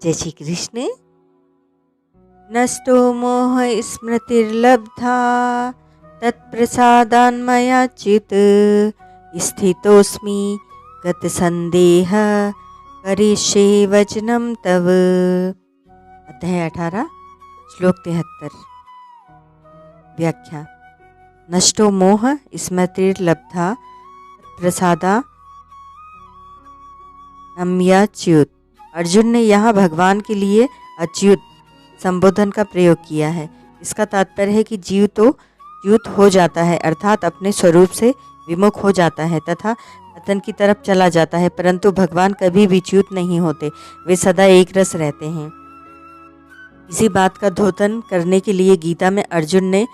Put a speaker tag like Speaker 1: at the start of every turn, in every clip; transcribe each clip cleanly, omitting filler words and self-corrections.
Speaker 1: जय श्री कृष्ण। नष्टो मोह स्मृतिर्लब्धा तत्प्रसादान्मयाच्युत स्थितोऽस्मि गतसन्देह करिष्ये वचनं तव। अध्याय 18 श्लोक 73। व्याख्या। नष्टो मोह स्मृतिर्लब्धा प्रसादान्मयाच्युत। अर्जुन ने यहाँ भगवान के लिए अच्युत संबोधन का प्रयोग किया है। इसका तात्पर्य है कि जीव तो च्युत हो जाता है, अर्थात अपने स्वरूप से विमुख हो जाता है तथा पतन की तरफ चला जाता है, परंतु भगवान कभी भी च्युत नहीं होते। वे सदा एक रस रहते हैं। इसी बात का द्योतन करने के लिए गीता में अर्जुन ने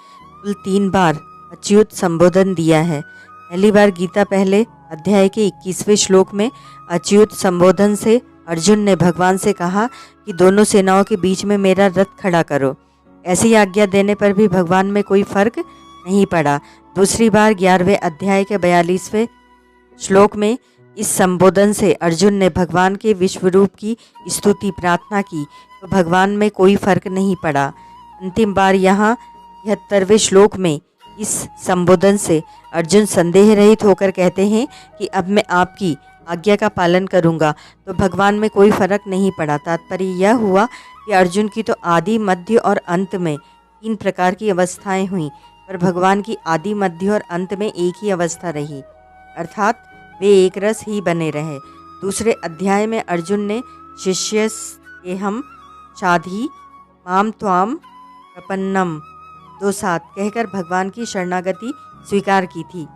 Speaker 1: कुल 3 बार अच्युत संबोधन दिया है। पहली बार गीता पहले अध्याय के 21वें श्लोक में अच्युत संबोधन से अर्जुन ने भगवान से कहा कि दोनों सेनाओं के बीच में मेरा रथ खड़ा करो। ऐसी आज्ञा देने पर भी भगवान में कोई फर्क नहीं पड़ा। दूसरी बार 11वें अध्याय के 42वें श्लोक में इस संबोधन से अर्जुन ने भगवान के विश्वरूप की स्तुति प्रार्थना की, तो भगवान में कोई फर्क नहीं पड़ा। अंतिम बार यहाँ 73वें श्लोक में इस संबोधन से अर्जुन संदेह रहित होकर कहते हैं कि अब मैं आपकी आज्ञा का पालन करूंगा, तो भगवान में कोई फर्क नहीं पड़ा। तात्पर्य यह हुआ कि अर्जुन की तो आदि, मध्य और अंत में 3 प्रकार की अवस्थाएं हुई, पर भगवान की आदि, मध्य और अंत में एक ही अवस्था रही, अर्थात वे एक रस ही बने रहे। दूसरे अध्याय में अर्जुन ने शिष्यस्तेहं शाधि माम त्वाम प्रपन्नम 2:7 कहकर भगवान की शरणागति स्वीकार की थी।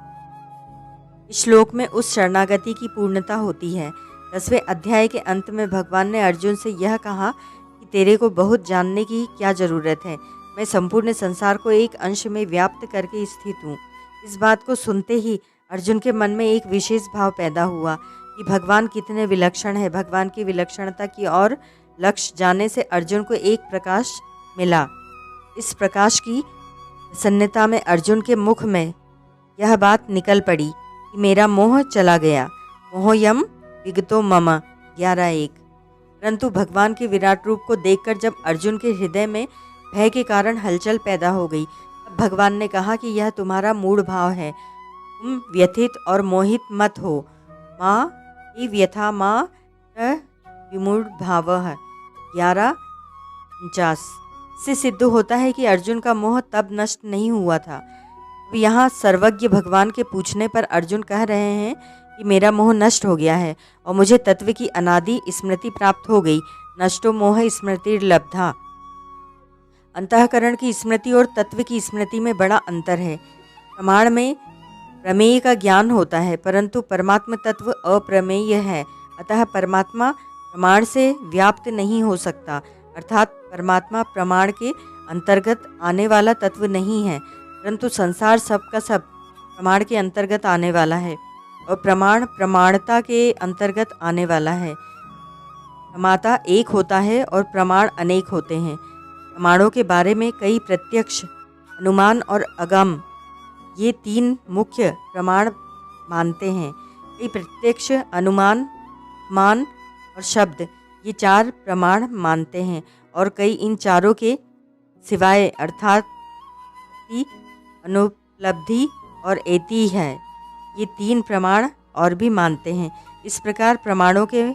Speaker 1: इस श्लोक में उस शरणागति की पूर्णता होती है। 10वें अध्याय के अंत में भगवान ने अर्जुन से यह कहा कि तेरे को बहुत जानने की क्या ज़रूरत है, मैं संपूर्ण संसार को एक अंश में व्याप्त करके स्थित हूँ। इस बात को सुनते ही अर्जुन के मन में एक विशेष भाव पैदा हुआ कि भगवान कितने विलक्षण है। भगवान की विलक्षणता की ओर लक्ष्य जाने से अर्जुन को एक प्रकाश मिला। इस प्रकाश की प्रसन्नता में अर्जुन के मुख में यह बात निकल पड़ी कि मेरा मोह चला गया। मोहयम विगतो मम 11:1। परंतु भगवान के विराट रूप को देखकर जब अर्जुन के हृदय में भय के कारण हलचल पैदा हो गई, तब भगवान ने कहा कि यह तुम्हारा मूढ़ भाव है, तुम व्यथित और मोहित मत हो। माँ ही व्यथा माँ विमूढ़ भावः 11:49 से सिद्ध होता है कि अर्जुन का मोह तब नष्ट नहीं हुआ था। यहाँ सर्वज्ञ भगवान के पूछने पर अर्जुन कह रहे हैं कि मेरा मोह नष्ट हो गया है और मुझे तत्व की अनादि स्मृति प्राप्त हो गई। नष्टो मोह स्मृतिर्लब्धा। अंतःकरण की स्मृति और तत्व की स्मृति में बड़ा अंतर है। प्रमाण में प्रमेय का ज्ञान होता है, परंतु परमात्म तत्व अप्रमेय है, अतः परमात्मा प्रमाण से व्याप्त नहीं हो सकता, अर्थात परमात्मा प्रमाण के अंतर्गत आने वाला तत्व नहीं है, परंतु संसार सब का सब प्रमाण के अंतर्गत आने वाला है और प्रमाण प्रमाणता के अंतर्गत आने वाला है। प्रमाता एक होता है और प्रमाण अनेक होते हैं। प्रमाणों के बारे में कई प्रत्यक्ष, अनुमान और अगम, ये 3 मुख्य प्रमाण मानते हैं। कई प्रत्यक्ष, अनुमान, मान और शब्द, ये 4 प्रमाण मानते हैं, और कई इन चारों के सिवाय अर्थात अनुपलब्धि और एति है, ये 3 प्रमाण और भी मानते हैं। इस प्रकार प्रमाणों के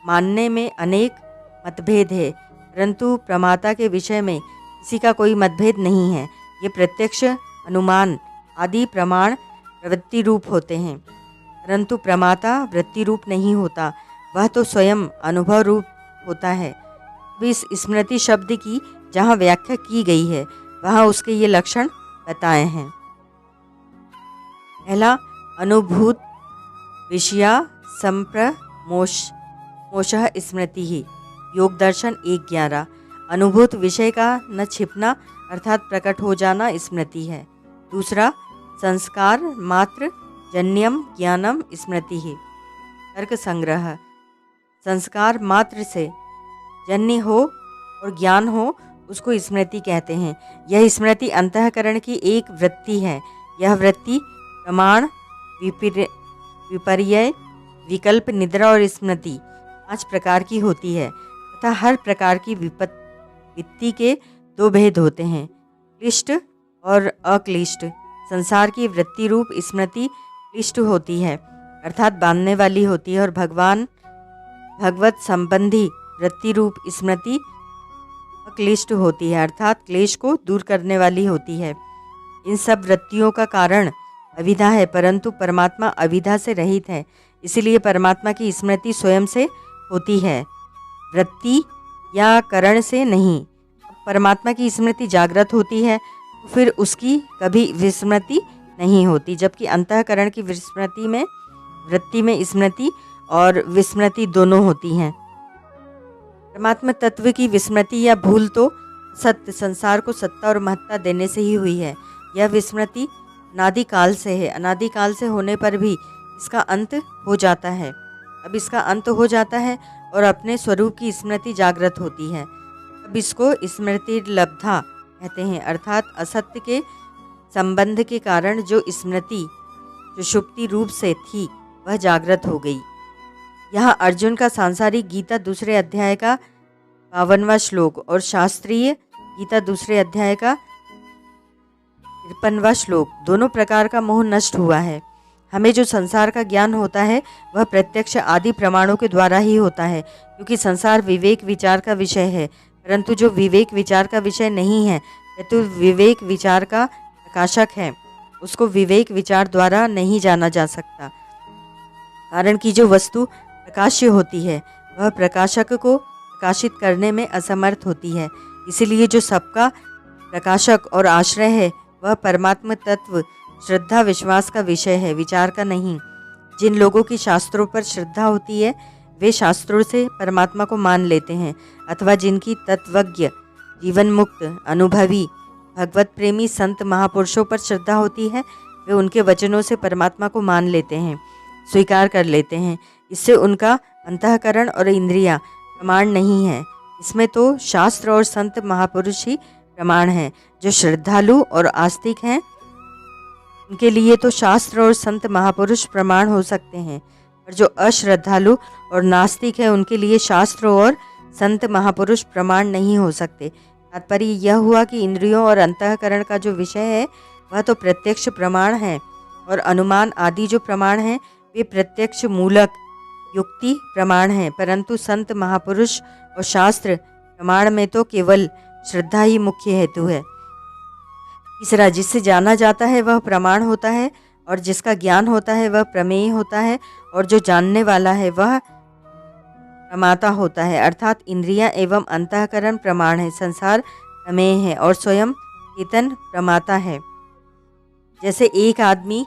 Speaker 1: मानने में अनेक मतभेद है, परंतु प्रमाता के विषय में किसी का कोई मतभेद नहीं है। ये प्रत्यक्ष, अनुमान आदि प्रमाण प्रवृत्ति रूप होते हैं, परंतु प्रमाता वृत्ति रूप नहीं होता, वह तो स्वयं अनुभव रूप होता है। अब इस स्मृति शब्द की जहाँ व्याख्या की गई है, वहाँ उसके ये लक्षण बताए हैं। पहला, अनुभूत विषया संप्रमोषः स्मृति ही। योग दर्शन 1:11। अनुभूत विषय का न छिपना अर्थात प्रकट हो जाना स्मृति है। दूसरा, संस्कार मात्र जन्यम ज्ञानम स्मृति ही। तर्क संग्रह। संस्कार मात्र से जन्य हो और ज्ञान हो उसको स्मृति कहते हैं। यह स्मृति अंतःकरण की एक वृत्ति है। यह वृत्ति प्रमाण, विपर्यय, विकल्प, निद्रा और स्मृति 5 प्रकार की होती है तथा हर प्रकार की वित्ती के दो भेद होते हैं, क्लिष्ट और अक्लिष्ट। संसार की वृत्ति रूप स्मृति क्लिष्ट होती है अर्थात बांधने वाली होती है, और भगवत संबंधी वृत्ति रूप स्मृति अक्लिष्ट होती है अर्थात क्लेश को दूर करने वाली होती है। इन सब वृत्तियों का कारण अविद्या है, परंतु परमात्मा अविद्या से रहित है, इसलिए परमात्मा की स्मृति स्वयं से होती है, वृत्ति या करण से नहीं। परमात्मा की स्मृति जागृत होती है तो फिर उसकी कभी विस्मृति नहीं होती, जबकि अंतःकरण की वृत्ति में स्मृति और विस्मृति दोनों होती हैं। परमात्मा तत्व की विस्मृति या भूल तो सत्य संसार को सत्ता और महत्ता देने से ही हुई है। यह विस्मृति अनादिकाल से है, अनादिकाल से होने पर भी इसका अंत हो जाता है। अब इसका अंत हो जाता है और अपने स्वरूप की स्मृति जागृत होती है, अब इसको स्मृति लब्धा कहते हैं अर्थात असत्य के संबंध के कारण जो स्मृति सुषुप्ति रूप से थी वह जागृत हो गई। यहाँ अर्जुन का सांसारिक गीता दूसरे अध्याय का 52वां श्लोक और शास्त्रीय गीता दूसरे अध्याय का 53वां श्लोक दोनों प्रकार का मोह नष्ट हुआ है। हमें जो संसार का ज्ञान होता है वह प्रत्यक्ष आदि प्रमाणों के द्वारा ही होता है, क्योंकि संसार विवेक विचार का विषय है, परंतु जो विवेक विचार का विषय नहीं है तो विवेक विचार का प्रकाशक है, उसको विवेक विचार द्वारा नहीं जाना जा सकता। कारण कि जो वस्तु प्रकाश्य होती है वह प्रकाशक को प्रकाशित करने में असमर्थ होती है, इसलिए जो सबका प्रकाशक और आश्रय है वह परमात्म तत्व श्रद्धा विश्वास का विषय है, विचार का नहीं। जिन लोगों की शास्त्रों पर श्रद्धा होती है वे शास्त्रों से परमात्मा को मान लेते हैं, अथवा जिनकी तत्वज्ञ जीवन मुक्त अनुभवी भगवत प्रेमी संत महापुरुषों पर श्रद्धा होती है वे उनके वचनों से परमात्मा को मान लेते हैं, स्वीकार कर लेते हैं। इससे उनका अंतःकरण और इंद्रियां प्रमाण नहीं है, इसमें तो शास्त्र और संत महापुरुष ही प्रमाण हैं। जो श्रद्धालु और आस्तिक हैं उनके लिए तो शास्त्र और संत महापुरुष प्रमाण हो सकते हैं, और जो अश्रद्धालु और नास्तिक है उनके लिए शास्त्र और संत महापुरुष प्रमाण नहीं हो सकते। तात्पर्य यह हुआ कि इंद्रियों और अंतःकरण का जो विषय है वह तो प्रत्यक्ष प्रमाण है, और अनुमान आदि जो प्रमाण हैं वे प्रत्यक्ष मूलक युक्ति प्रमाण हैं, परंतु संत महापुरुष और शास्त्र प्रमाण में तो केवल श्रद्धा ही मुख्य हेतु है। तीसरा, जिससे जाना जाता है वह प्रमाण होता है, और जिसका ज्ञान होता है वह प्रमेय होता है, और जो जानने वाला है वह प्रमाता होता है, अर्थात इंद्रियां एवं अंतःकरण प्रमाण है, संसार प्रमेय है और स्वयं चेतन प्रमाता है। जैसे एक आदमी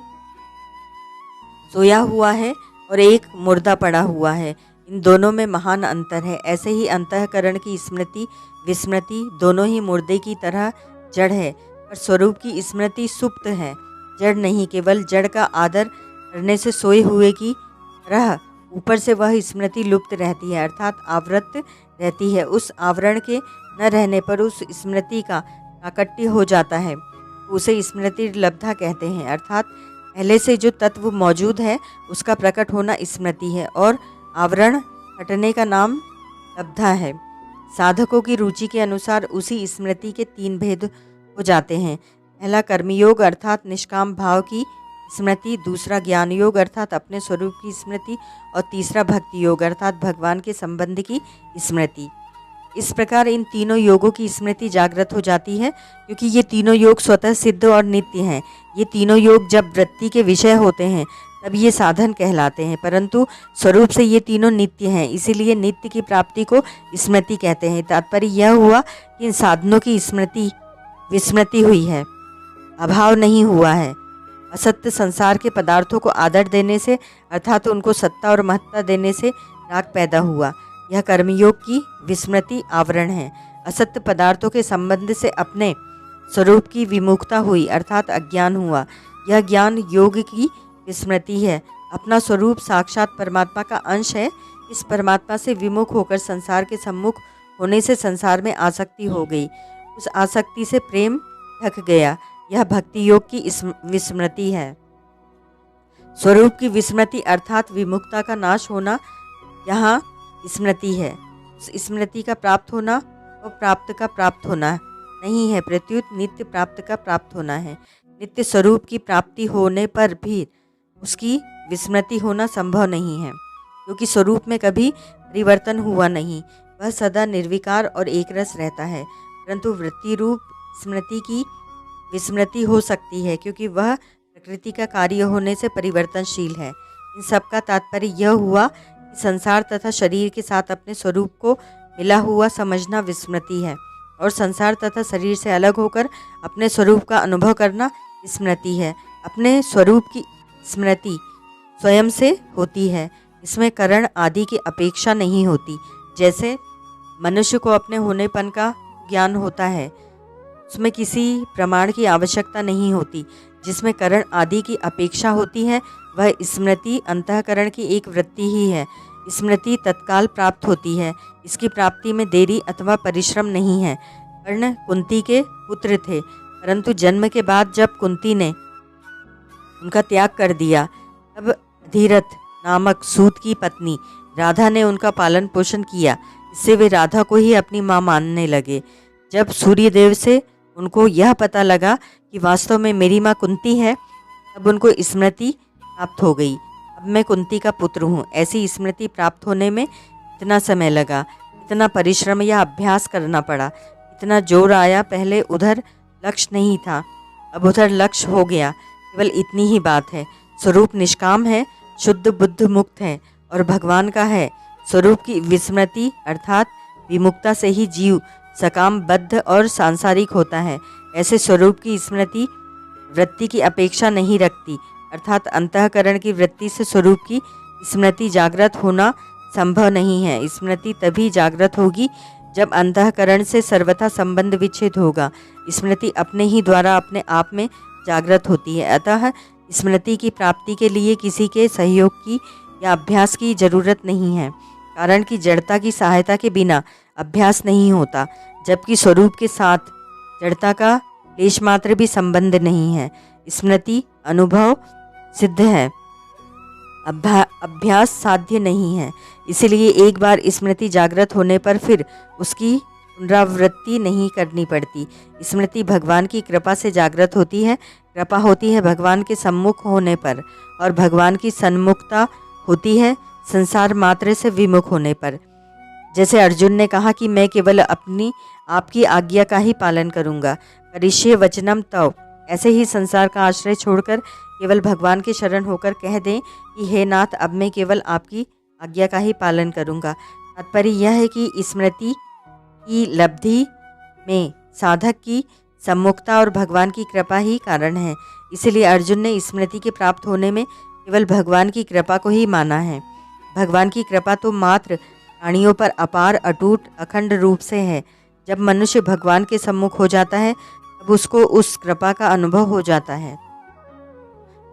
Speaker 1: सोया हुआ है और एक मुर्दा पड़ा हुआ है, इन दोनों में महान अंतर है। ऐसे ही अंतःकरण की स्मृति विस्मृति दोनों ही मुर्दे की तरह जड़ है, पर स्वरूप की स्मृति सुप्त है, जड़ नहीं। केवल जड़ का आदर करने से सोए हुए की तरह ऊपर से वह स्मृति लुप्त रहती है, अर्थात आवृत रहती है। उस आवरण के न रहने पर उस स्मृति का प्राकट्य हो जाता है, उसे स्मृति लब्धा कहते हैं, अर्थात पहले से जो तत्व मौजूद है उसका प्रकट होना स्मृति है, और आवरण हटने का नाम लब्धा है। साधकों की रुचि के अनुसार उसी स्मृति के 3 भेद हो जाते हैं। पहला कर्मयोग अर्थात निष्काम भाव की स्मृति, दूसरा ज्ञान योग अर्थात अपने स्वरूप की स्मृति, और तीसरा भक्ति योग अर्थात भगवान के संबंध की स्मृति। इस प्रकार इन तीनों योगों की स्मृति जागृत हो जाती है, क्योंकि ये तीनों योग स्वतः सिद्ध और नित्य हैं। ये तीनों योग जब वृत्ति के विषय होते हैं तब ये साधन कहलाते हैं, परंतु स्वरूप से ये तीनों नित्य हैं, इसीलिए नित्य की प्राप्ति को स्मृति कहते हैं। तात्पर्य यह हुआ कि इन साधनों की स्मृति विस्मृति हुई है, अभाव नहीं हुआ है। असत्य संसार के पदार्थों को आदर देने से अर्थात उनको सत्ता और महत्ता देने से राग पैदा हुआ। यह कर्मयोग की विस्मृति आवरण है। असत्य पदार्थों के संबंध से अपने स्वरूप की विमुखता हुई अर्थात अज्ञान हुआ। यह ज्ञान योग की विस्मृति है। अपना स्वरूप साक्षात परमात्मा का अंश है। इस परमात्मा से विमुख होकर संसार के सम्मुख होने से संसार में आसक्ति हो गई, उस आसक्ति से प्रेम ढक गया। यह भक्ति योग की विस्मृति है। स्वरूप की विस्मृति अर्थात विमुखता का नाश होना यहाँ स्मृति है। उस स्मृति का प्राप्त होना और प्राप्त का प्राप्त होना नहीं है, प्रत्युत नित्य प्राप्त का प्राप्त होना है। नित्य स्वरूप की प्राप्ति होने पर भी उसकी विस्मृति होना संभव नहीं है, क्योंकि स्वरूप में कभी परिवर्तन हुआ नहीं, वह सदा निर्विकार और एकरस रहता है। परंतु वृत्ति रूप स्मृति की विस्मृति हो सकती है, क्योंकि वह प्रकृति का कार्य होने से परिवर्तनशील है। इन सब का तात्पर्य यह हुआ कि संसार तथा शरीर के साथ अपने स्वरूप को मिला हुआ समझना विस्मृति है, और संसार तथा शरीर से अलग होकर अपने स्वरूप का अनुभव करना स्मृति है। अपने स्वरूप की स्मृति स्वयं से होती है, इसमें करण आदि की अपेक्षा नहीं होती। जैसे मनुष्य को अपने होनेपन का ज्ञान होता है, उसमें किसी प्रमाण की आवश्यकता नहीं होती। जिसमें करण आदि की अपेक्षा होती है वह स्मृति अंतःकरण की एक वृत्ति ही है। स्मृति तत्काल प्राप्त होती है, इसकी प्राप्ति में देरी अथवा परिश्रम नहीं है। कर्ण कुंती के पुत्र थे, परंतु जन्म के बाद जब कुंती ने उनका त्याग कर दिया, तब धीरथ नामक सूत की पत्नी राधा ने उनका पालन पोषण किया। इससे वे राधा को ही अपनी माँ मानने लगे। जब सूर्यदेव से उनको यह पता लगा कि वास्तव में मेरी माँ कुंती है, तब उनको स्मृति प्राप्त हो गई, अब मैं कुंती का पुत्र हूँ। ऐसी स्मृति प्राप्त होने में इतना समय लगा, इतना परिश्रम या अभ्यास करना पड़ा, इतना जोर आया। पहले उधर लक्ष्य नहीं था, अब उधर लक्ष्य हो गया। केवल इतनी ही बात है। स्वरूप निष्काम है, शुद्ध बुद्ध मुक्त है और भगवान का है। स्वरूप की विस्मृति अर्थात विमुक्ता से ही जीव सकाम बद्ध और सांसारिक होता है। ऐसे स्वरूप की स्मृति वृत्ति की अपेक्षा नहीं रखती, अर्थात अंतःकरण की वृत्ति से स्वरूप की स्मृति जागृत होना संभव नहीं है। स्मृति तभी जागृत होगी जब अंतःकरण से सर्वथा संबंध विच्छेद होगा। स्मृति अपने ही द्वारा अपने आप में जागृत होती है। अतः स्मृति की प्राप्ति के लिए किसी के सहयोग की या अभ्यास की जरूरत नहीं है, कारण कि जड़ता की सहायता के बिना अभ्यास नहीं होता, जबकि स्वरूप के साथ जड़ता का लेश मात्र भी संबंध नहीं है। स्मृति अनुभव सिद्ध है, अभ्यास साध्य नहीं है। इसलिए एक बार स्मृति जागृत होने पर फिर उसकी पुनरावृत्ति नहीं करनी पड़ती। स्मृति भगवान की कृपा से जागृत होती है। कृपा होती है भगवान के सम्मुख होने पर, और भगवान की सन्मुखता होती है संसार मात्र से विमुख होने पर। जैसे अर्जुन ने कहा कि मैं केवल अपनी आपकी आज्ञा का ही पालन करूंगा, करिष्ये वचनम तव। ऐसे ही संसार का आश्रय छोड़कर केवल भगवान के शरण होकर कह दें कि हे नाथ, अब मैं केवल आपकी आज्ञा का ही पालन करूंगा। तात्पर्य यह है कि स्मृति की लब्धि में साधक की सम्मुखता और भगवान की कृपा ही कारण है। इसलिए अर्जुन ने स्मृति के प्राप्त होने में केवल भगवान की कृपा को ही माना है। भगवान की कृपा तो मात्र प्राणियों पर अपार अटूट अखंड रूप से है। जब मनुष्य भगवान के सम्मुख हो जाता है तब उसको उस कृपा का अनुभव हो जाता है।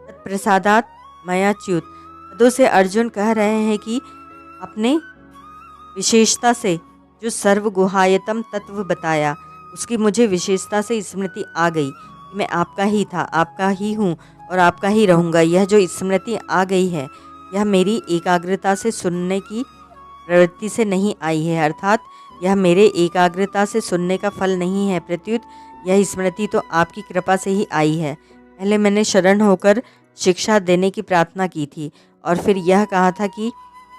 Speaker 1: तत्प्रसादात मयाच्युत पदों से अर्जुन कह रहे हैं कि अपने विशेषता से जो सर्वगुहायतम तत्व बताया, उसकी मुझे विशेषता से स्मृति आ गई कि मैं आपका ही था, आपका ही हूँ और आपका ही रहूँगा। यह जो स्मृति आ गई है, यह मेरी एकाग्रता से सुनने की प्रवृत्ति से नहीं आई है, अर्थात यह मेरे एकाग्रता से सुनने का फल नहीं है, प्रत्युत यह स्मृति तो आपकी कृपा से ही आई है। पहले मैंने शरण होकर शिक्षा देने की प्रार्थना की थी और फिर यह कहा था कि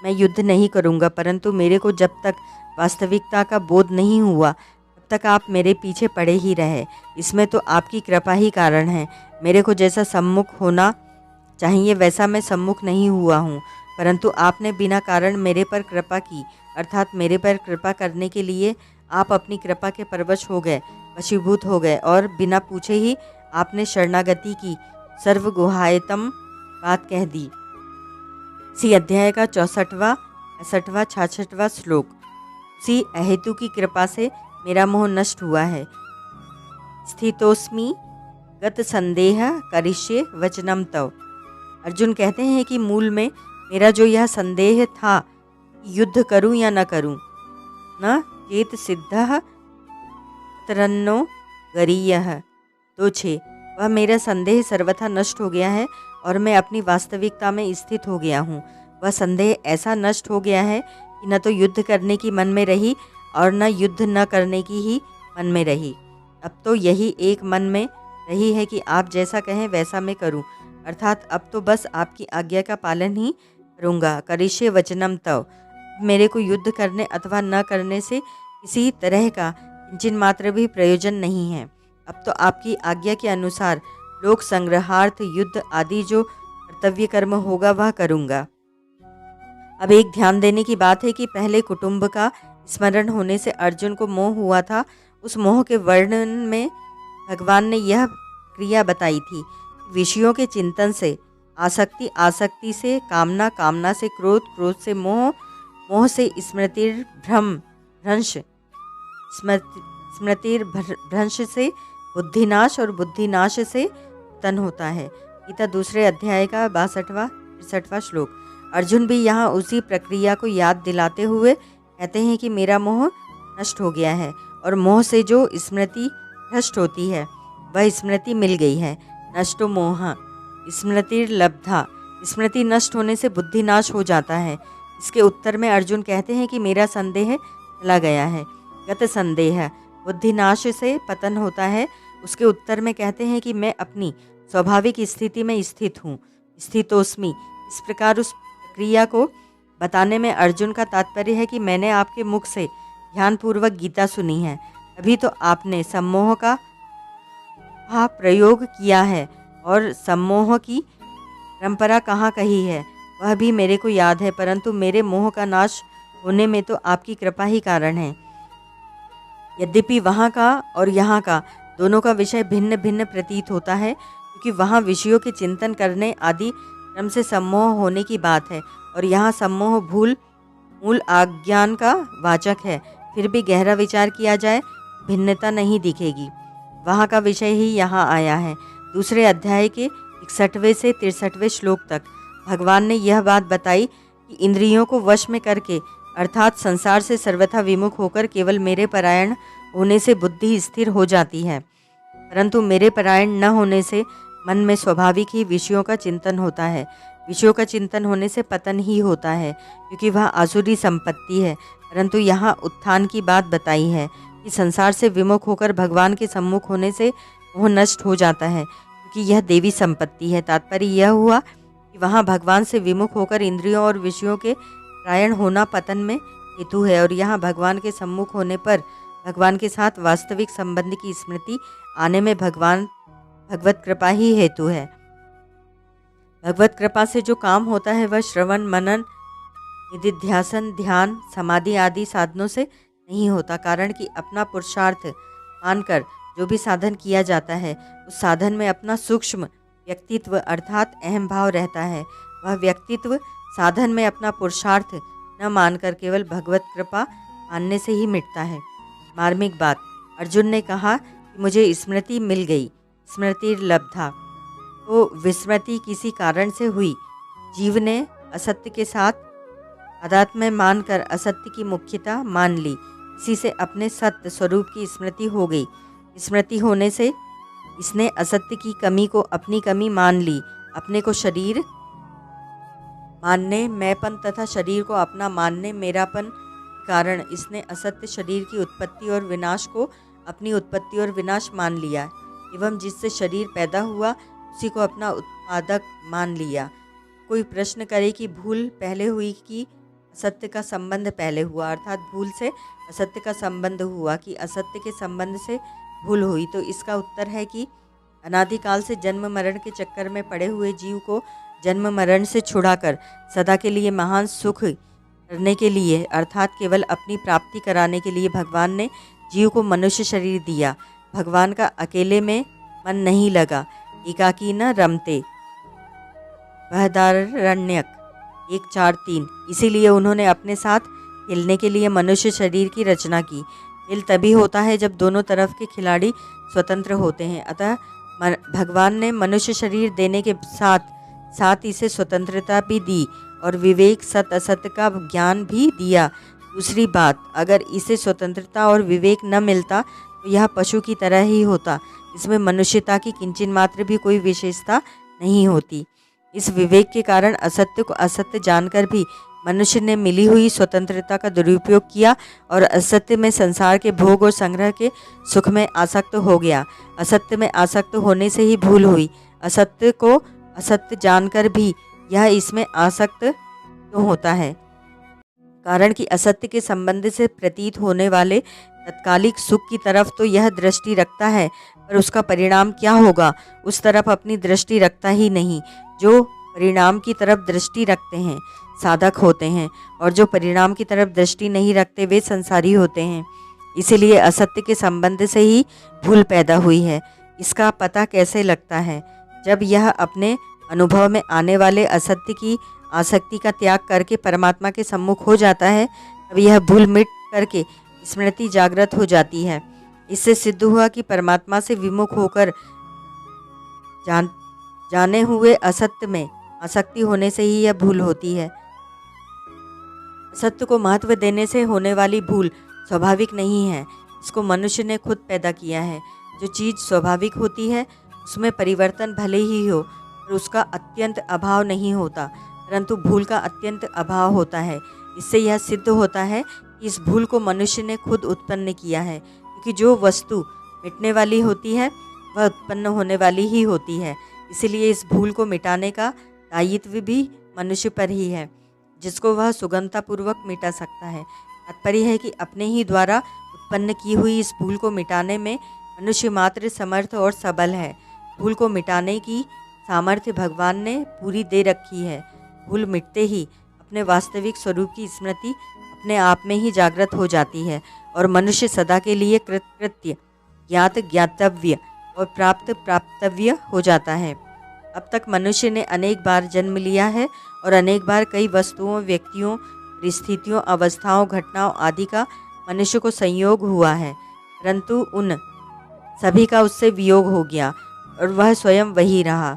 Speaker 1: मैं युद्ध नहीं करूँगा, परंतु मेरे को जब तक वास्तविकता का बोध नहीं हुआ तब तक आप मेरे पीछे पड़े ही रहे। इसमें तो आपकी कृपा ही कारण है। मेरे को जैसा सम्मुख होना चाहिए वैसा मैं सम्मुख नहीं हुआ हूँ, परंतु आपने बिना कारण मेरे पर कृपा की, अर्थात मेरे पर कृपा करने के लिए आप अपनी कृपा के परवश हो गए, वशीभूत हो गए और बिना पूछे ही आपने शरणागति की सर्वगुहायतम बात कह दी। इसी अध्याय का 64वां, 65वां, 66वां श्लोक। उसी अहेतु की कृपा से मेरा मोह नष्ट हुआ है। स्थितोस्मि गत संदेह करिष्ये वचनम तव। अर्जुन कहते हैं कि मूल में मेरा जो यह संदेह था कि युद्ध करूं या न करूं, न चेत सिद्धः तरन्नो गरीयः तो छे, वह मेरा संदेह सर्वथा नष्ट हो गया है और मैं अपनी वास्तविकता में स्थित हो गया हूँ। वह संदेह ऐसा नष्ट हो गया है कि न तो युद्ध करने की मन में रही और न युद्ध न करने की ही मन में रही। अब तो यही एक मन में रही है कि आप जैसा कहें वैसा मैं करूं, अर्थात अब तो बस आपकी आज्ञा का पालन ही करूंगा। करिष्ये वचनम तव। मेरे को युद्ध करने अथवा न करने से किसी तरह का किंचन मात्र भी प्रयोजन नहीं है। अब तो आपकी आज्ञा के अनुसार लोक संग्रहार्थ, युद्ध आदि जो कर्तव्य कर्म होगा वह करूंगा। अब एक ध्यान देने की बात है कि पहले कुटुंब का स्मरण होने से अर्जुन को मोह हुआ था। उस मोह के वर्णन में भगवान ने यह क्रिया बताई थी। विषयों के चिंतन से आसक्ति, आसक्ति से कामना, कामना से क्रोध, क्रोध से मोह, मोह से स्मृतिर्भ्रंश, स्मृतिर्भ्रंश से बुद्धिनाश और बुद्धिनाश से पतन होता है। गीता दूसरे अध्याय का 62वां श्लोक। अर्जुन भी यहाँ उसी प्रक्रिया को याद दिलाते हुए कहते हैं कि मेरा मोह नष्ट हो गया है और मोह से जो स्मृति भ्रष्ट होती है वह स्मृति मिल गई है। नष्टो मोह स्मृतिर्लब्धा। स्मृति नष्ट होने से बुद्धि नाश हो जाता है। इसके उत्तर में अर्जुन कहते हैं कि मेरा संदेह चला गया है। गत संदेह बुद्धिनाश से पतन होता है। उसके उत्तर में कहते हैं कि मैं अपनी स्वाभाविक स्थिति में स्थित हूँ, स्थितोस्मि। इस प्रकार उस प्रक्रिया को बताने में अर्जुन का तात्पर्य है कि मैंने आपके मुख से ध्यानपूर्वक गीता सुनी है, तभी तो आपने सम्मोह का प्रयोग किया है और सम्मोह की परंपरा कहाँ कही है वह भी मेरे को याद है, परंतु मेरे मोह का नाश होने में तो आपकी कृपा ही कारण है। यद्यपि वहाँ का और यहाँ का दोनों का विषय भिन्न भिन्न प्रतीत होता है, क्योंकि वहाँ विषयों के चिंतन करने आदि क्रम से सम्मोह होने की बात है और यहाँ सम्मोह मूल अज्ञान का वाचक है। फिर भी गहरा विचार किया जाए भिन्नता नहीं दिखेगी। वहाँ का विषय ही यहाँ आया है। दूसरे अध्याय के 61वें से 63वें श्लोक तक भगवान ने यह बात बताई कि इंद्रियों को वश में करके अर्थात संसार से सर्वथा विमुख होकर केवल मेरे परायण होने से बुद्धि स्थिर हो जाती है, परंतु मेरे परायण न होने से मन में स्वाभाविक ही विषयों का चिंतन होता है। विषयों का चिंतन होने से पतन ही होता है, क्योंकि वह आसुरी संपत्ति है। परंतु यहाँ उत्थान की बात बताई है कि संसार से विमुख होकर भगवान के सम्मुख होने से मोह नष्ट हो जाता है, क्योंकि यह देवी संपत्ति है। तात्पर्य यह हुआ कि वहाँ भगवान से विमुख होकर इंद्रियों और विषयों के प्रायण होना पतन में हेतु है, और यहाँ भगवान के सम्मुख होने पर भगवान के साथ वास्तविक संबंध की स्मृति आने में भगवत कृपा ही हेतु है। भगवत कृपा से जो काम होता है वह श्रवण, मनन, निधिध्यासन, ध्यान, समाधि आदि साधनों से नहीं होता। कारण कि अपना पुरुषार्थ मानकर जो भी साधन किया जाता है उस साधन में अपना सूक्ष्म व्यक्तित्व अर्थात अहम भाव रहता है। वह व्यक्तित्व साधन में अपना पुरुषार्थ न मानकर केवल भगवत कृपा मानने से ही मिटता है। मार्मिक बात, अर्जुन ने कहा कि मुझे स्मृति मिल गई, स्मृतिर्लब्धा, तो विस्मृति किसी कारण से हुई। जीव ने असत्य के साथ तादात्म्य में मानकर असत्य की मुख्यता मान ली, इसी से अपने सत्य स्वरूप की स्मृति हो गई। स्मृति होने से इसने असत्य की कमी को अपनी कमी मान ली। अपने को शरीर मानने, मैंपन तथा शरीर को अपना मानने, मेरापन के कारण इसने असत्य शरीर की उत्पत्ति और विनाश को अपनी उत्पत्ति और विनाश मान लिया एवं जिससे शरीर पैदा हुआ उसी को अपना उत्पादक मान लिया। कोई प्रश्न करे कि भूल पहले हुई कि असत्य का संबंध पहले हुआ, अर्थात भूल से असत्य का संबंध हुआ कि असत्य के संबंध से भूल हुई, तो इसका उत्तर है कि अनादिकाल से जन्म मरण के चक्कर में पड़े हुए जीव को जन्म मरण से छुड़ाकर सदा के लिए महान सुख करने के लिए अर्थात केवल अपनी प्राप्ति कराने के लिए भगवान ने जीव को मनुष्य शरीर दिया। भगवान का अकेले में मन नहीं लगा, एकाकी न रमते, बृहदारण्यक 1:4-3। इसीलिए उन्होंने अपने साथ खेलने के लिए मनुष्य शरीर की रचना की। खेल तभी होता है जब दोनों तरफ के खिलाड़ी स्वतंत्र होते हैं। अतः भगवान ने मनुष्य शरीर देने के साथ साथ इसे स्वतंत्रता भी दी और विवेक, सत असत्य का ज्ञान भी दिया। दूसरी बात, अगर इसे स्वतंत्रता और विवेक न मिलता तो यह पशु की तरह ही होता। इसमें मनुष्यता की किंचन मात्र भी कोई विशेषता नहीं होती। इस विवेक के कारण असत्य को असत्य जानकर भी मनुष्य ने मिली हुई स्वतंत्रता का दुरुपयोग किया और असत्य में, संसार के भोग और संग्रह के सुख में आसक्त हो गया। असत्य में आसक्त होने से ही भूल हुई। असत्य को असत्य जानकर भी यह इसमें आसक्त क्यों होता है? कारण कि असत्य के संबंध से प्रतीत होने वाले तत्कालिक सुख की तरफ तो यह दृष्टि रखता है, पर उसका परिणाम क्या होगा उस तरफ अपनी दृष्टि रखता ही नहीं। जो परिणाम की तरफ दृष्टि रखते हैं साधक होते हैं, और जो परिणाम की तरफ दृष्टि नहीं रखते वे संसारी होते हैं। इसीलिए असत्य के संबंध से ही भूल पैदा हुई है। इसका पता कैसे लगता है? जब यह अपने अनुभव में आने वाले असत्य की आसक्ति का त्याग करके परमात्मा के सम्मुख हो जाता है, तब यह भूल मिट करके स्मृति जागृत हो जाती है। इससे सिद्ध हुआ कि परमात्मा से विमुख होकर जाने हुए असत्य में आसक्ति होने से ही यह भूल होती है। असत्य को महत्व देने से होने वाली भूल स्वाभाविक नहीं है, इसको मनुष्य ने खुद पैदा किया है। जो चीज़ स्वाभाविक होती है उसमें परिवर्तन भले ही हो, पर उसका अत्यंत अभाव नहीं होता, परंतु भूल का अत्यंत अभाव होता है। इससे यह सिद्ध होता है कि इस भूल को मनुष्य ने खुद उत्पन्न किया है, क्योंकि जो वस्तु मिटने वाली होती है वह उत्पन्न होने वाली ही होती है। इसलिए इस भूल को मिटाने का दायित्व भी मनुष्य पर ही है, जिसको वह सुगमतापूर्वक मिटा सकता है। तात्पर्य है कि अपने ही द्वारा उत्पन्न की हुई इस भूल को मिटाने में मनुष्य मात्र समर्थ और सबल है। भूल को मिटाने की सामर्थ्य भगवान ने पूरी दे रखी है। भूल मिटते ही अपने वास्तविक स्वरूप की स्मृति अपने आप में ही जागृत हो जाती है और मनुष्य सदा के लिए कृतकृत्य, ज्ञात ज्ञातव्य और प्राप्त प्राप्तव्य हो जाता है। अब तक मनुष्य ने अनेक बार जन्म लिया है और अनेक बार कई वस्तुओं, व्यक्तियों, परिस्थितियों, अवस्थाओं, घटनाओं आदि का मनुष्य को संयोग हुआ है, परंतु उन सभी का उससे वियोग हो गया और वह स्वयं वही रहा।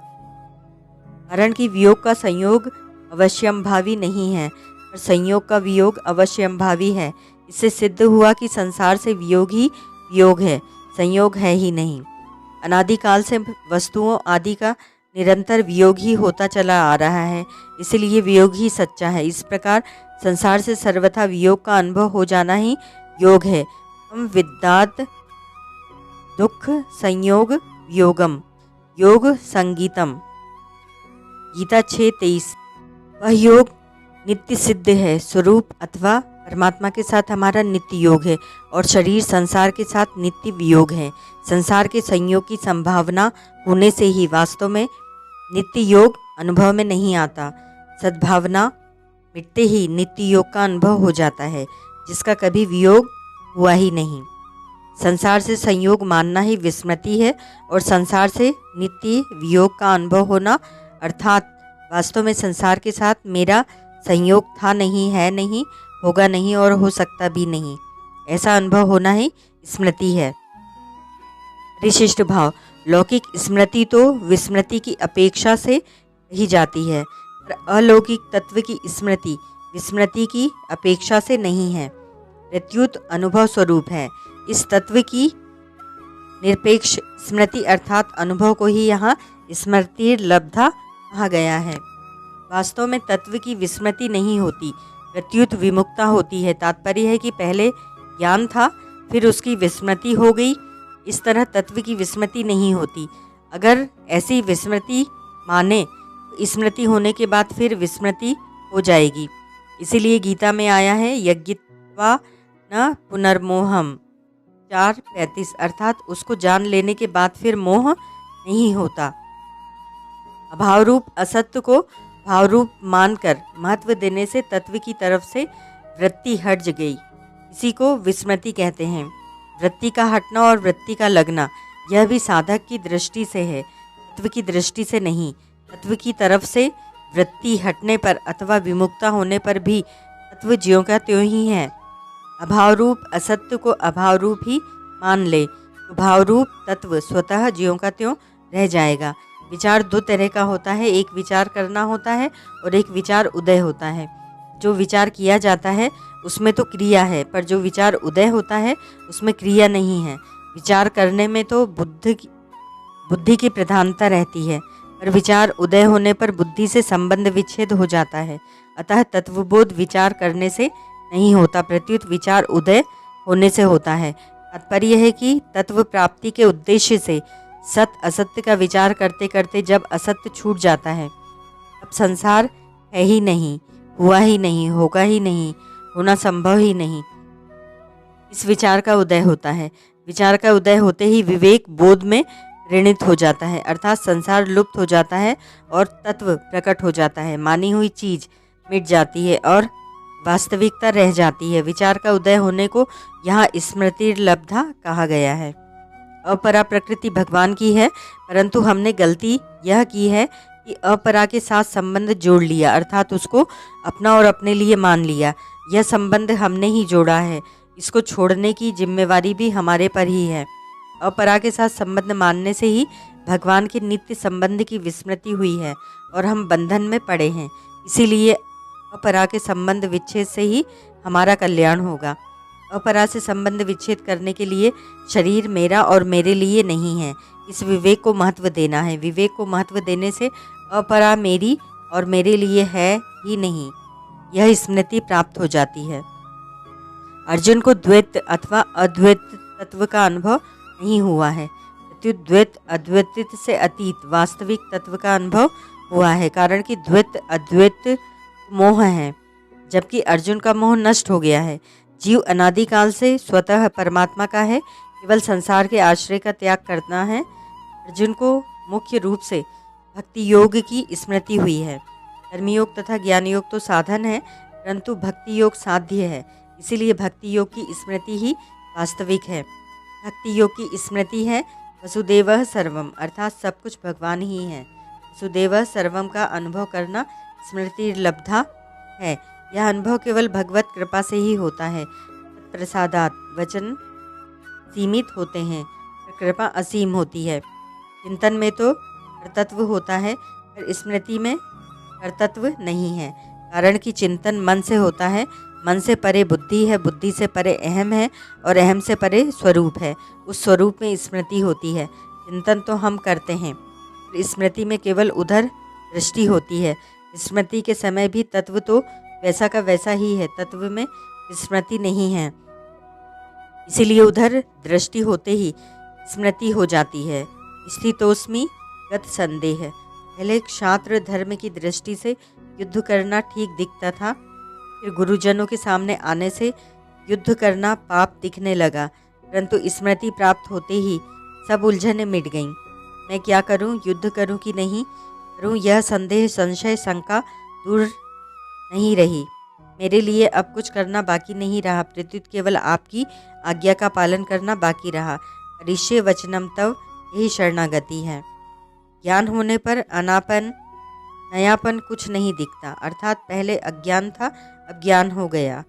Speaker 1: कारण कि वियोग का संयोग अवश्यंभावी नहीं है, पर संयोग का वियोग अवश्यंभावी है। इससे सिद्ध हुआ कि संसार से वियोग ही वियोग है, संयोग है ही नहीं। अनादिकाल से वस्तुओं आदि का निरंतर वियोग ही होता चला आ रहा है, इसलिए वियोग ही सच्चा है। इस प्रकार संसार से सर्वथा वियोग का अनुभव हो जाना ही योग है। हम विद्यात दुख संयोग वियोगम योग संगीतम, गीता 6:23। वह योग नित्य सिद्ध है। स्वरूप अथवा परमात्मा के साथ हमारा नित्य योग है और शरीर संसार के साथ नित्य वियोग है। संसार के संयोग की संभावना होने से ही वास्तव में नित्य योग अनुभव में नहीं आता। सद्भावना मिटते ही नित्य योग का अनुभव हो जाता है, जिसका कभी वियोग हुआ ही नहीं। संसार से संयोग मानना ही विस्मृति है और संसार से नित्य वियोग का अनुभव होना, अर्थात वास्तव में संसार के साथ मेरा संयोग था नहीं, है नहीं, होगा नहीं और हो सकता भी नहीं, ऐसा अनुभव होना ही स्मृति है। परिशिष्ट भाव। लौकिक स्मृति तो विस्मृति की अपेक्षा से कही जाती है, पर अलौकिक तत्व की स्मृति विस्मृति की अपेक्षा से नहीं है, प्रत्युत अनुभव स्वरूप है। इस तत्व की निरपेक्ष स्मृति अर्थात अनुभव को ही यहाँ स्मृति लब्धा कहा गया है। वास्तव में तत्व की विस्मृति नहीं होती, प्रत्युत विमुक्ता होती है। तात्पर्य है कि पहले ज्ञान था, फिर उसकी विस्मृति हो गई। इस तरह तत्व की विस्मृति नहीं होती। अगर ऐसी विस्मृति माने तो स्मृति होने के बाद फिर विस्मृति हो जाएगी। इसीलिए गीता में आया है यज्ञित्वा न पुनर्मोहम 4:35, अर्थात उसको जान लेने के बाद फिर मोह नहीं होता। अभाव रूप असत्य को भाव रूप मानकर महत्व देने से तत्व की तरफ से वृत्ति हट गई। इसी को विस्मृति कहते हैं। वृत्ति का हटना और वृत्ति का लगना यह भी साधक की दृष्टि से है, तत्व की दृष्टि से नहीं। तत्व की तरफ से वृत्ति हटने पर अथवा विमुक्ता होने पर भी तत्व ज्यों का त्यों ही है। अभाव रूप असत्य को अभाव रूप ही मान ले तो भाव रूप तत्व स्वतः ज्यों का त्यों रह जाएगा। विचार दो तरह का होता है, एक विचार करना होता है और एक विचार उदय होता है। जो विचार किया जाता है उसमें तो क्रिया है, पर जो विचार उदय होता है उसमें क्रिया नहीं है। विचार करने में तो बुद्धि की प्रधानता रहती है, पर विचार उदय होने पर बुद्धि से संबंध विच्छेद हो जाता है। अतः तत्वबोध विचार करने से नहीं होता, प्रत्युत विचार उदय होने से होता है। तात्पर्य है कि तत्व प्राप्ति के उद्देश्य से सत असत्य का विचार करते करते जब असत्य छूट जाता है, तब संसार है ही नहीं, हुआ ही नहीं, होगा ही नहीं, होना संभव ही नहीं, इस विचार का उदय होता है। विचार का उदय होते ही विवेक बोध में ऋणित हो जाता है, अर्थात संसार लुप्त हो जाता है और तत्व प्रकट हो जाता है। मानी हुई चीज मिट जाती है और वास्तविकता रह जाती है। विचार का उदय होने को यहाँ स्मृति लब्धा कहा गया है। अपरा प्रकृति भगवान की है, परंतु हमने गलती यह की है कि अपरा के साथ संबंध जोड़ लिया, अर्थात उसको अपना और अपने लिए मान लिया। यह संबंध हमने ही जोड़ा है, इसको छोड़ने की जिम्मेवारी भी हमारे पर ही है। अपरा के साथ संबंध मानने से ही भगवान के नित्य संबंध की विस्मृति हुई है और हम बंधन में पड़े हैं। इसीलिए अपरा के संबंध विच्छेद से ही हमारा कल्याण होगा। अपरा से संबंध विच्छेद करने के लिए शरीर मेरा और मेरे लिए नहीं है, इस विवेक को महत्व देना है। विवेक को महत्व देने से अपरा मेरी और मेरे लिए है ही नहीं, यह स्मृति प्राप्त हो जाती है। अर्जुन को द्वैत अथवा अद्वैत तत्व का अनुभव नहीं हुआ है, प्रत्युत द्वैत अद्वैत से अतीत वास्तविक तत्व का अनुभव हुआ है, कारण कि द्वैत अद्वैत मोह है, जबकि अर्जुन का मोह नष्ट हो गया है। जीव अनादिकाल से स्वतः परमात्मा का है, केवल संसार के आश्रय का त्याग करना है। अर्जुन को मुख्य रूप से भक्ति योग की स्मृति हुई है। कर्मयोग तथा ज्ञान योग तो साधन है, परंतु भक्ति योग साध्य है, इसीलिए भक्ति योग की स्मृति ही वास्तविक है। भक्ति योग की स्मृति है वसुदेवः सर्वम, अर्थात सब कुछ भगवान ही है। वसुदेवः सर्वम का अनुभव करना स्मृति लब्धा है। यह अनुभव केवल भगवत कृपा से ही होता है। प्रसादात वचन सीमित होते हैं, कृपा असीम होती है। चिंतन में तो कर्तत्व होता है, पर स्मृति में कर्तत्व नहीं है, कारण कि चिंतन मन से होता है, मन से परे बुद्धि है, बुद्धि से परे अहम है और अहम से परे स्वरूप है। उस स्वरूप में स्मृति होती है। चिंतन तो हम करते हैं, पर स्मृति में केवल उधर दृष्टि होती है। स्मृति के समय भी तत्व तो वैसा का वैसा ही है, तत्व में स्मृति नहीं है, इसीलिए उधर दृष्टि होते ही स्मृति हो जाती है। स्थितोस्मि गत संदेह। पहले क्षात्र धर्म की दृष्टि से युद्ध करना ठीक दिखता था, फिर गुरुजनों के सामने आने से युद्ध करना पाप दिखने लगा, परंतु स्मृति प्राप्त होते ही सब उलझनें मिट गईं। मैं क्या करूं, युद्ध करूं कि नहीं करूं, यह संदेह संशय शंका दूर नहीं रही। मेरे लिए अब कुछ करना बाकी नहीं रहा, प्रत्युत केवल आपकी आज्ञा का पालन करना बाकी रहा। ऋष्य वचनम तव, यही शरणागति है। ज्ञान होने पर अनापन नयापन कुछ नहीं दिखता, अर्थात पहले अज्ञान था अब ज्ञान हो गया,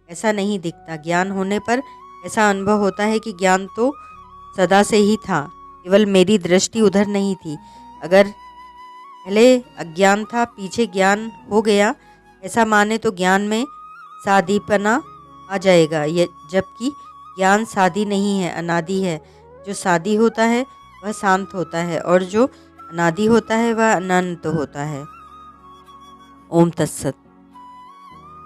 Speaker 1: ऐसा नहीं दिखता। ज्ञान होने पर ऐसा अनुभव होता है कि ज्ञान तो सदा से ही था, केवल मेरी दृष्टि उधर नहीं थी। अगर पहले अज्ञान था पीछे ज्ञान हो गया, ऐसा माने तो ज्ञान में सादीपना आ जाएगा, जबकि ज्ञान सादी नहीं है, अनादि है। जो सादी होता है वह शांत होता है और जो अनादि होता है वह अनंत होता है। ओम तत्सत।